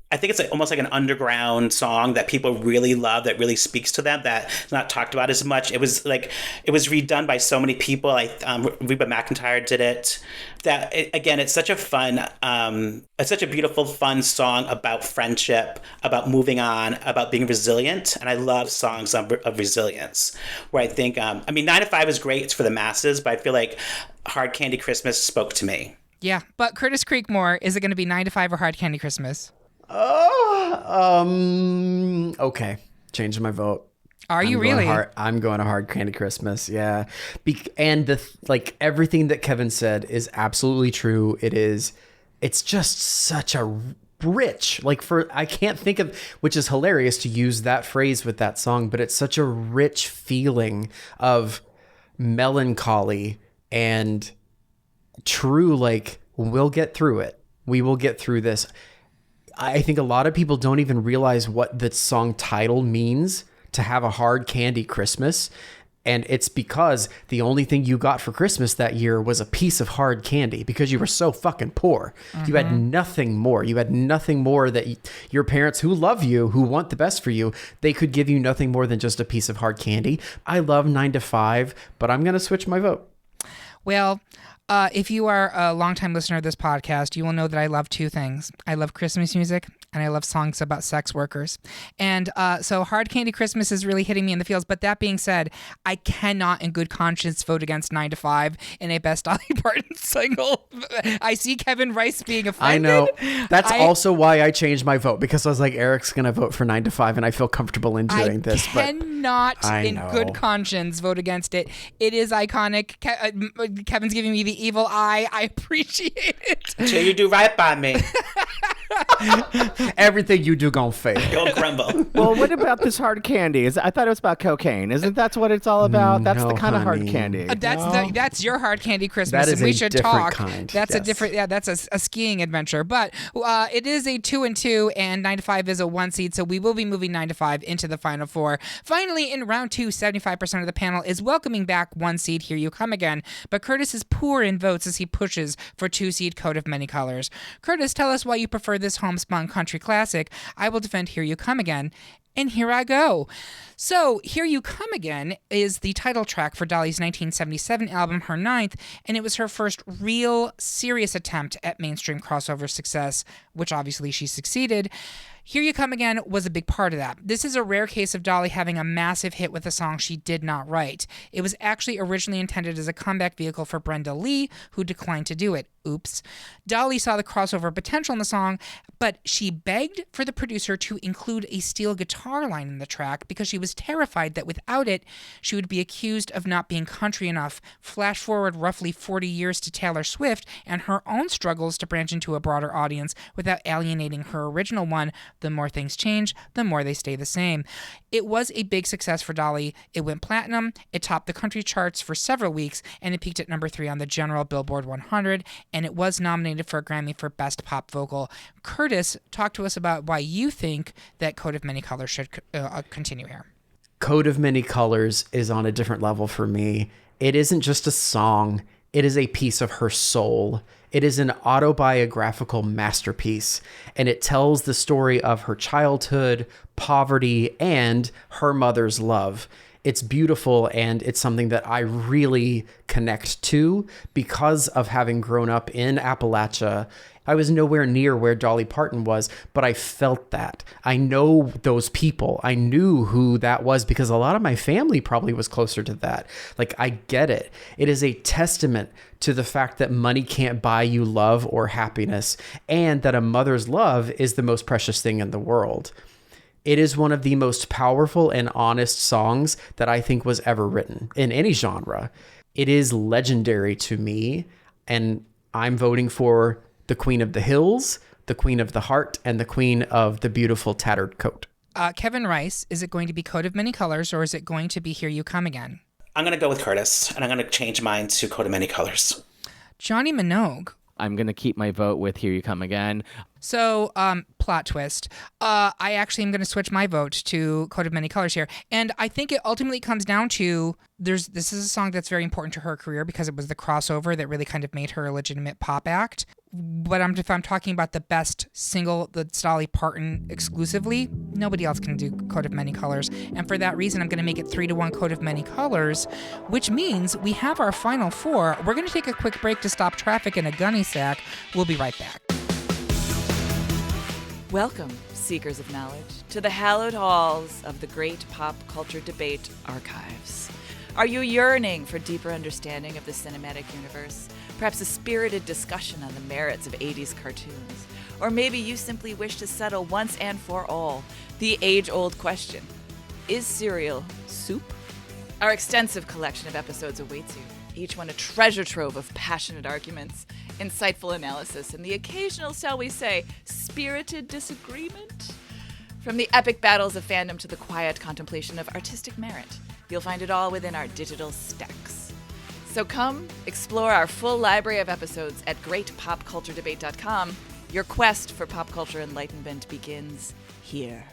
I think it's almost like an underground song that people really love, that really speaks to them, that's not talked about as much. It was redone by so many people. Reba McEntire did it. It's such a fun, it's such a beautiful, fun song about friendship, about moving on, about being resilient. And I love songs of resilience, where I think, 9 to 5 is great. It's for the masses, but I feel like Hard Candy Christmas spoke to me. Yeah, but Curtis Creekmore, is it going to be 9 to 5 or Hard Candy Christmas? Okay. Changing my vote. Are you really? I'm going to Hard Candy Christmas. Yeah. And everything that Kevin said is absolutely true. It's just such a rich, I can't think of, which is hilarious to use that phrase with that song, but it's such a rich feeling of melancholy and true, we'll get through it. We will get through this. I think a lot of people don't even realize what the song title means, to have a hard candy Christmas. And it's because the only thing you got for Christmas that year was a piece of hard candy, because you were so fucking poor. Mm-hmm. You had nothing more. You had nothing more that your parents, who love you, who want the best for you, they could give you nothing more than just a piece of hard candy. I love 9 to 5, but I'm going to switch my vote. Well, if you are a longtime listener of this podcast, you will know that I love 2 things. I love Christmas music, and I love songs about sex workers. And so Hard Candy Christmas is really hitting me in the feels. But that being said, I cannot in good conscience vote against 9 to 5 in a Best Dolly Parton Single. I see Kevin Rice being offended. I know. That's also why I changed my vote, because I was like, Eric's going to vote for 9 to 5, and I feel comfortable in doing this. I cannot in good conscience vote against it. It is iconic. Kevin's giving me the evil eye. I appreciate it. Until you do right by me. Everything you do gonna fail. Gonna crumble. Well, what about this hard candy? I thought it was about cocaine. Isn't that what it's all about? That's No, the kind of hard honey. candy. That's your Hard Candy Christmas, That is and we a should different talk. kind, That's a yes. different. Yeah, that's a skiing adventure. But it is a 2-2, and 9 to 5 is a 1 seed. So we will be moving 9 to 5 into the final 4. Finally, in round 2, 75% of the panel is welcoming back 1 seed. Here you come again. But Curtis is poor in votes as he pushes for 2 seed Coat of Many Colors. Curtis, tell us why you prefer for this homespun country classic, I will defend Here You Come Again. And here I go. So, Here You Come Again is the title track for Dolly's 1977 album, her ninth, and it was her first real, serious attempt at mainstream crossover success, which obviously she succeeded. Here You Come Again was a big part of that. This is a rare case of Dolly having a massive hit with a song she did not write. It was actually originally intended as a comeback vehicle for Brenda Lee, who declined to do it. Oops. Dolly saw the crossover potential in the song, but she begged for the producer to include a steel guitar line in the track because she was terrified that without it, she would be accused of not being country enough. Flash forward roughly 40 years to Taylor Swift and her own struggles to branch into a broader audience without alienating her original one. The more things change, the more they stay the same. It was a big success for Dolly. It went platinum, it topped the country charts for several weeks, and it peaked at number 3 on the general Billboard 100, and it was nominated for a Grammy for Best Pop Vocal. Curtis, talk to us about why you think that Coat of Many Colors should continue here. Coat of Many Colors is on a different level for me. It isn't just a song. It is a piece of her soul. It is an autobiographical masterpiece, and it tells the story of her childhood, poverty, and her mother's love. It's beautiful, and it's something that I really connect to because of having grown up in Appalachia. I was nowhere near where Dolly Parton was, but I felt that. I know those people. I knew who that was because a lot of my family probably was closer to that. Like, I get it. It is a testament to the fact that money can't buy you love or happiness, and that a mother's love is the most precious thing in the world. It is one of the most powerful and honest songs that I think was ever written in any genre. It is legendary to me, and I'm voting for the Queen of the Hills, the Queen of the Heart, and the Queen of the Beautiful Tattered Coat. Kevin Rice, is it going to be Coat of Many Colors, or is it going to be Here You Come Again? I'm going to go with Curtis, and I'm going to change mine to Coat of Many Colors. Johnny Minogue. I'm going to keep my vote with Here You Come Again. So, plot twist. I actually am going to switch my vote to Coat of Many Colors here. And I think it ultimately comes down to this is a song that's very important to her career because it was the crossover that really kind of made her a legitimate pop act. But if I'm talking about the best single that's Dolly Parton exclusively, nobody else can do Coat of Many Colors. And for that reason, I'm going to make it 3-1 Coat of Many Colors, which means we have our final 4. We're going to take a quick break to stop traffic in a gunny sack. We'll be right back. Welcome, seekers of knowledge, to the hallowed halls of the great pop culture debate archives. Are you yearning for deeper understanding of the cinematic universe? Perhaps a spirited discussion on the merits of 80s cartoons? Or maybe you simply wish to settle once and for all the age-old question, is cereal soup? Our extensive collection of episodes awaits you, each one a treasure trove of passionate arguments, insightful analysis, and the occasional, shall we say, spirited disagreement. From the epic battles of fandom to the quiet contemplation of artistic merit, you'll find it all within our digital stacks. So come explore our full library of episodes at greatpopculturedebate.com. Your quest for pop culture enlightenment begins here.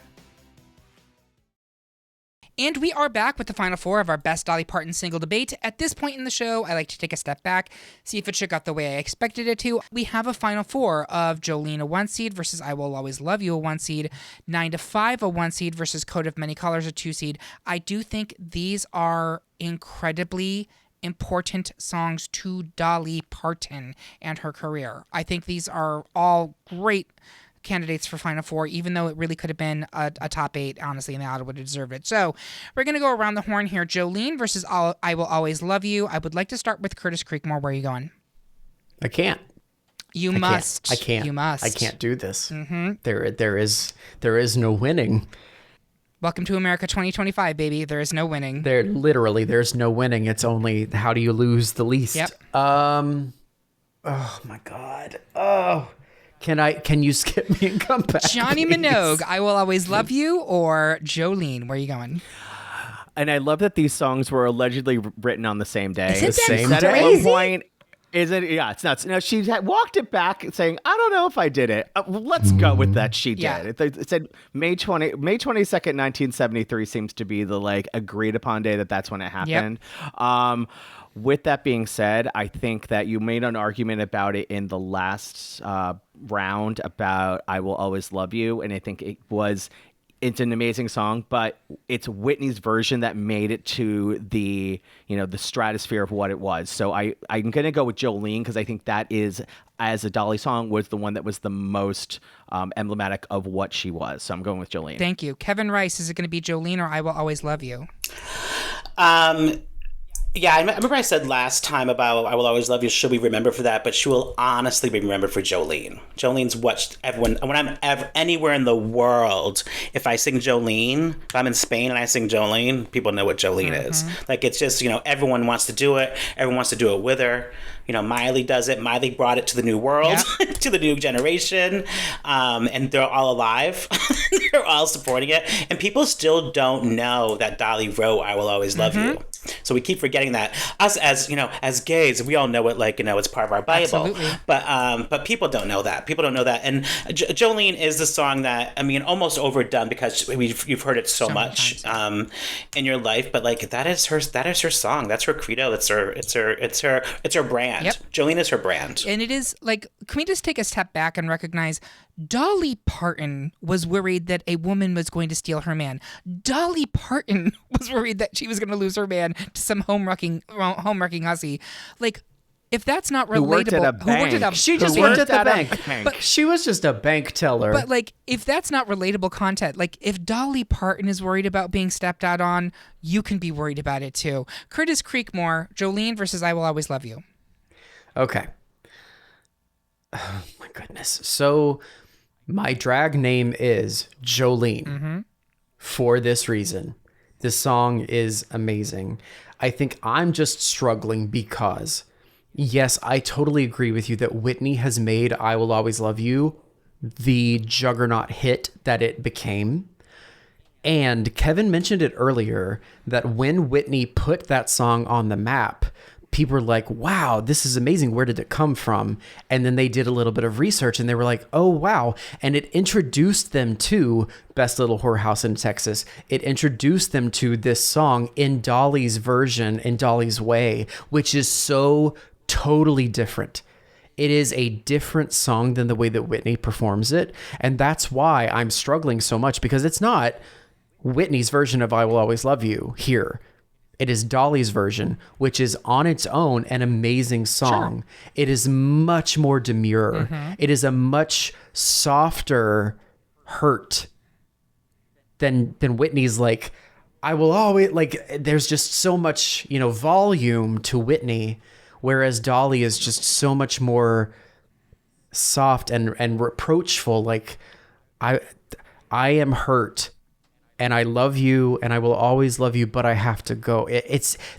And we are back with the final 4 of our best Dolly Parton single debate. At this point in the show, I like to take a step back, see if it shook out the way I expected it to. We have a final 4 of Jolene, a 1 seed, versus I Will Always Love You, a 1 seed, 9 to 5, a 1 seed, versus Coat of Many Colors, a 2 seed. I do think these are incredibly important songs to Dolly Parton and her career. I think these are all great candidates for Final 4, even though it really could have been a top 8, honestly, and they would have deserved it. So we're going to go around the horn here. Jolene versus I Will Always Love You. I would like to start with Curtis Creekmore. Where are you going? I can't. You must. I can't. You must. I can't do this. Mm-hmm. There is no winning. Welcome to America 2025, baby. There is no winning. There's no winning. It's only how do you lose the least. Yep. Oh my God. Oh. Can you skip me and come back? Johnny please? Minogue, I Will Always Love You, or Jolene? Where are you going? And I love that these songs were allegedly written on the same day. Isn't that same That day? at one point, is it? Yeah, it's nuts. No, she walked it back saying, I don't know if I did it. Let's go with that. She did. Yeah. It said May 22nd, 1973 seems to be the agreed upon day that's when it happened. With that being said, I think that you made an argument about it in the last round about I Will Always Love You. And I think it's an amazing song, but it's Whitney's version that made it to the stratosphere of what it was. So I'm going to go with Jolene because I think that is, as a Dolly song, was the one that was the most emblematic of what she was. So I'm going with Jolene. Thank you. Kevin Rice, is it going to be Jolene or I Will Always Love You? Yeah, I remember I said last time about I Will Always Love You, she'll be remembered for that, but she will honestly be remembered for Jolene. Jolene's what everyone, when I'm anywhere in the world, if I sing Jolene, if I'm in Spain and I sing Jolene, people know what Jolene is. Like, it's just, everyone wants to do it. Everyone wants to do it with her. Miley does it. Miley brought it to the new world, to the new generation, and they're all alive. They're all supporting it. And people still don't know that Dolly wrote I Will Always Love You. So we keep forgetting that. Us as gays, we all know it, it's part of our Bible. Absolutely. But people don't know that. People don't know that. And Jolene is the song that, almost overdone because you've heard it so much in your life. But that is her song. That's her credo. It's her brand. Yep. Jolene is her brand. And it is can we just take a step back and recognize Dolly Parton was worried that a woman was going to steal her man. Dolly Parton was worried that she was going to lose her man to some home-wrecking hussy. If that's not relatable, she just worked at the bank. But she was just a bank teller. But if that's not relatable content, if Dolly Parton is worried about being stepped out on, you can be worried about it too. Curtis Creekmore, Jolene versus I Will Always Love You. Okay. Oh my goodness. So my drag name is Jolene for this reason. This song is amazing. I think I'm just struggling because, yes, I totally agree with you that Whitney has made I Will Always Love You the juggernaut hit that it became. And Kevin mentioned it earlier that when Whitney put that song on the map, people were like, wow, this is amazing. Where did it come from? And then they did a little bit of research and they were like, oh, wow. And it introduced them to Best Little Whorehouse in Texas. It introduced them to this song in Dolly's version, in Dolly's way, which is so totally different. It is a different song than the way that Whitney performs it. And that's why I'm struggling so much, because it's not Whitney's version of I Will Always Love You here. It is Dolly's version, which is on its own an amazing song. Sure. It is much more demure. It is a much softer hurt than Whitney's I will always, there's just so much, volume to Whitney, whereas Dolly is just so much more soft and reproachful. I am hurt. And I love you, and I will always love you, but I have to go.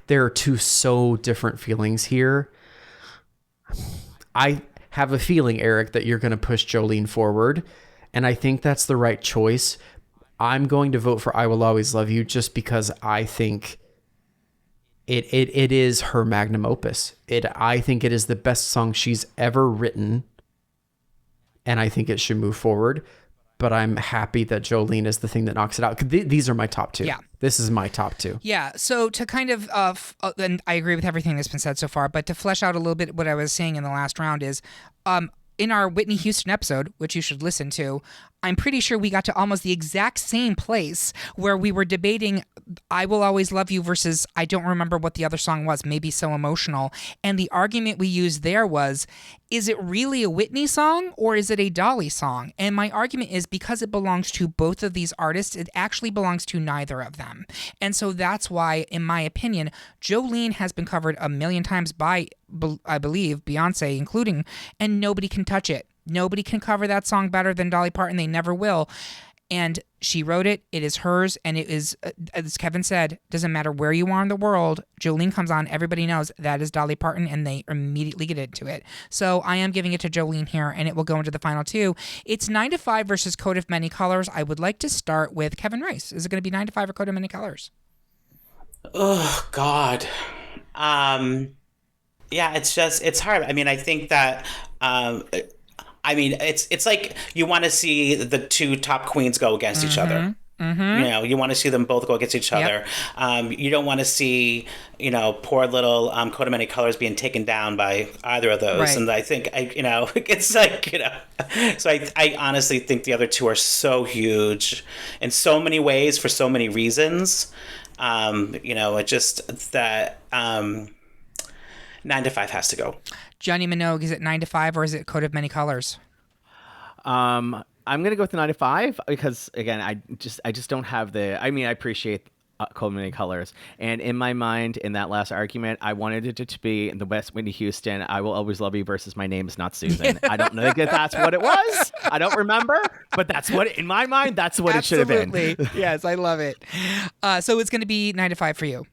There are two so different feelings here. I have a feeling, Eric, that you're going to push Jolene forward, and I think that's the right choice. I'm going to vote for I Will Always Love You just because I think it is her magnum opus. I think it is the best song she's ever written, and I think it should move forward. But I'm happy that Jolene is the thing that knocks it out. These are my top two. Yeah. This is my top two. Yeah. So to kind of, and I agree with everything that's been said so far, but to flesh out a little bit what I was saying in the last round is, in our Whitney Houston episode, which you should listen to, I'm pretty sure we got to almost the exact same place where we were debating I Will Always Love You versus I don't remember what the other song was, maybe So Emotional. And the argument we used there was, is it really a Whitney song or is it a Dolly song? And my argument is because it belongs to both of these artists, it actually belongs to neither of them. And so that's why, in my opinion, Jolene has been covered a million times by, I believe, Beyonce including, and nobody can touch it. Nobody can cover that song better than Dolly Parton. They never will. And she wrote it. It is hers. And it is, as Kevin said, doesn't matter where you are in the world. Jolene comes on. Everybody knows that is Dolly Parton. And they immediately get into it. So I am giving it to Jolene here. And it will go into the final two. It's 9 to 5 versus Coat of Many Colors. I would like to start with Kevin Rice. Is it going to be 9 to 5 or Coat of Many Colors? Oh, God. Yeah, it's hard. I mean, I think that... it's like you want to see the two top queens go against each other. You want to see them both go against each other. You don't want to see, poor little Coat of Many Colors being taken down by either of those. Right. And I think, it's like, so I honestly think the other two are so huge in so many ways for so many reasons. It just that 9 to 5 has to go. Johnny Minogue, is it 9 to 5 or is it Coat of Many Colors? I'm gonna go with the 9 to 5 because again, I just don't have the. I mean, I appreciate Cold Many Colors, and in my mind, in that last argument, I wanted it to be the West Whitney Houston. I Will Always Love You versus My Name Is Not Susan. I don't think that's what it was. I don't remember, but that's what in my mind. That's what it should have been. Absolutely. Yes, I love it. So it's going to be 9 to 5 for you.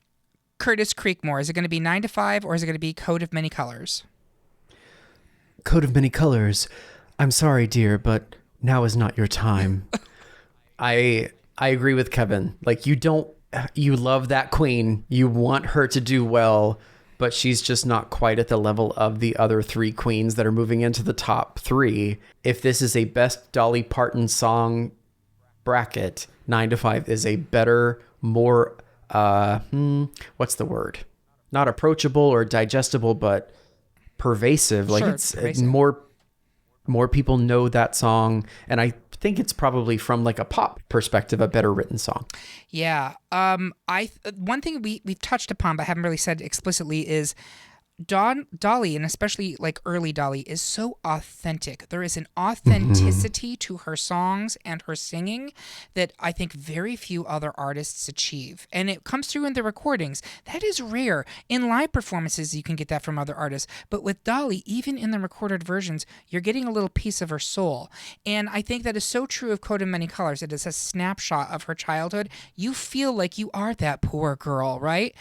Curtis Creekmore, is it going to be 9 to 5 or is it going to be Coat of Many Colors? Coat of Many Colors. I'm sorry, dear, but now is not your time. I agree with Kevin. Like, you love that queen. You want her to do well, but she's just not quite at the level of the other 3 queens that are moving into the top 3. If this is a best Dolly Parton song bracket, 9 to 5 is a better, more, what's the word? Not approachable or digestible, but pervasive. Like, Sure, it's pervasive. more people know that song, and I think it's probably from like a pop perspective a better written song. Yeah. One thing we've touched upon but haven't really said explicitly is Dolly, and especially like early Dolly, is so authentic. There is an authenticity to her songs and her singing that I think very few other artists achieve. And it comes through in the recordings. That is rare. In live performances, you can get that from other artists. But with Dolly, even in the recorded versions, you're getting a little piece of her soul. And I think that is so true of Coat of Many Colors. It is a snapshot of her childhood. You feel like you are that poor girl, right?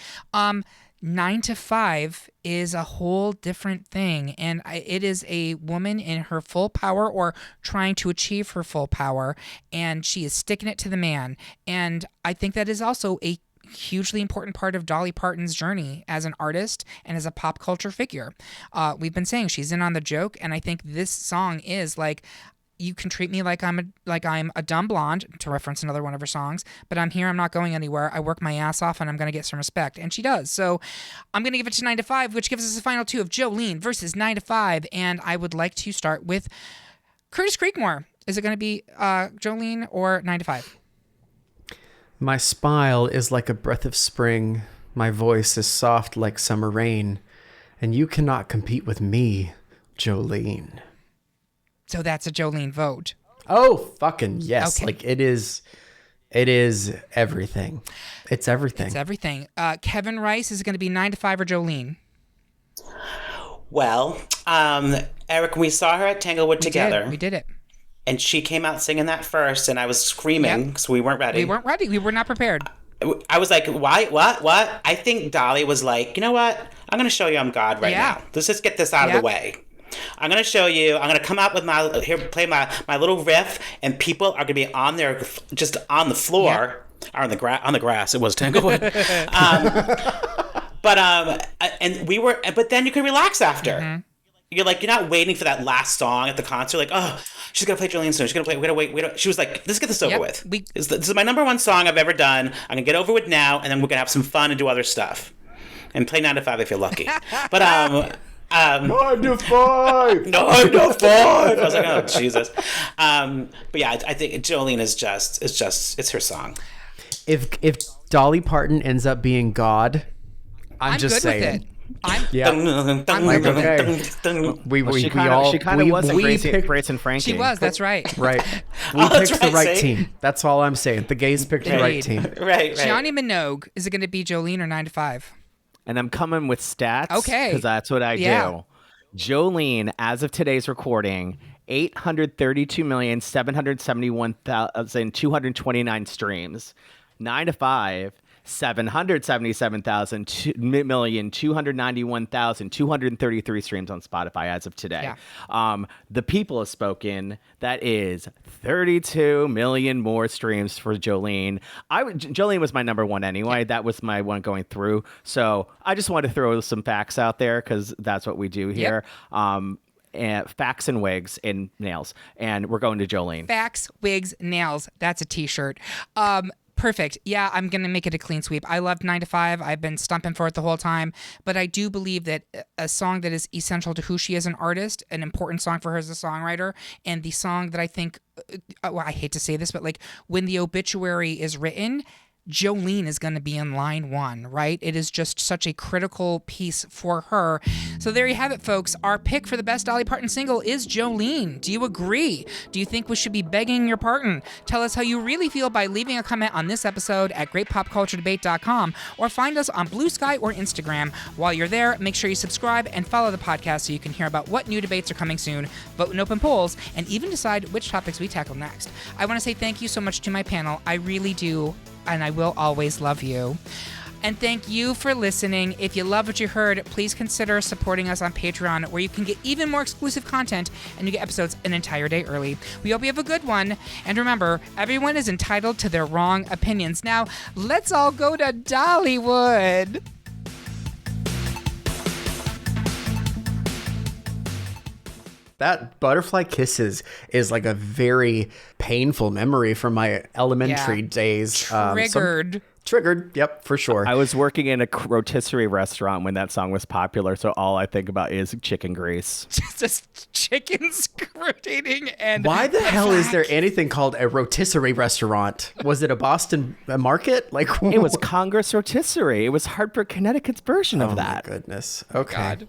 9 to 5 is a whole different thing, and it is a woman in her full power or trying to achieve her full power, and she is sticking it to the man. And I think that is also a hugely important part of Dolly Parton's journey as an artist and as a pop culture figure. We've been saying she's in on the joke, and I think this song is like, you can treat me like I'm a dumb blonde, to reference another one of her songs, but I'm here, I'm not going anywhere. I work my ass off and I'm going to get some respect. And she does. So I'm going to give it to 9 to 5, which gives us the final 2 of Jolene versus 9 to 5. And I would like to start with Curtis Creekmore. Is it going to be Jolene or 9 to 5? My smile is like a breath of spring. My voice is soft like summer rain. And you cannot compete with me, Jolene. So that's a Jolene vote. Oh, fucking yes. Okay. Like, it is everything. It's everything. It's everything. Kevin Rice, is it going to be 9 to 5 or Jolene? Well, Eric, we saw her at Tanglewood together. We did it. And she came out singing that first, and I was screaming because we weren't ready. We weren't ready. We were not prepared. I was like, why? What? I think Dolly was like, you know what? I'm going to show you I'm God right now. Let's just get this out of the way. I'm going to show you. I'm going to come out with play my little riff, and people are going to be on there, just on the floor, or on the grass. It was Tanglewood. But then you can relax after. Mm-hmm. You're not waiting for that last song at the concert. Like, oh, she's going to play Jolene soon. She's going to play, we gotta wait. She was like, let's get this over with. This is my number 1 song I've ever done. I'm going to get over with now, and then we're going to have some fun and do other stuff. And play 9 to 5 if you're lucky. But, 9 to 5. 9 to 5. I was like, oh Jesus. But yeah, I think Jolene is just it's her song. If Dolly Parton ends up being God, I'm just good saying. with it. I'm like, okay. She kind of was Grace and Frankie. She was. That's right. Right. We picked the right team. That's all I'm saying. The gays picked the right team. Right. Johnny Minogue, is it going to be Jolene or 9 to 5? And I'm coming with stats. Okay. Because that's what I do. Jolene, as of today's recording, 832,771,229 streams. 9 to 5, 777,291,233 streams on Spotify as of today. Yeah. The people have spoken. That is 32 million more streams for Jolene. Jolene was my number 1 anyway. Yeah. That was my one going through. So I just wanted to throw some facts out there because that's what we do here. Yep. facts and wigs and nails. And we're going to Jolene. Facts, wigs, nails. That's a t-shirt. Perfect. Yeah, I'm going to make it a clean sweep. I loved 9 to 5. I've been stumping for it the whole time. But I do believe that a song that is essential to who she is as an artist, an important song for her as a songwriter, and the song that I think, well, I hate to say this, but like when the obituary is written, Jolene is going to be in line 1, right? It is just such a critical piece for her. So there you have it, folks. Our pick for the best Dolly Parton single is Jolene. Do you agree? Do you think we should be begging your pardon? Tell us how you really feel by leaving a comment on this episode at greatpopculturedebate.com or find us on Blue Sky or Instagram. While you're there, make sure you subscribe and follow the podcast so you can hear about what new debates are coming soon, vote in open polls, and even decide which topics we tackle next. I want to say thank you so much to my panel. I really do. And I will always love you. And thank you for listening. If you love what you heard, please consider supporting us on Patreon, where you can get even more exclusive content and you get episodes an entire day early. We hope you have a good one. And remember, everyone is entitled to their wrong opinions. Now, let's all go to Dollywood. That butterfly kisses is like a very painful memory from my elementary days. Triggered, yep, for sure. I was working in a rotisserie restaurant when that song was popular, so all I think about is chicken grease. Just chicken scrutinating and... Why the hell is there anything called a rotisserie restaurant? Was it a Boston market? Like it was Congress Rotisserie. It was Hartford, Connecticut's version of that. Oh my goodness. Okay. God.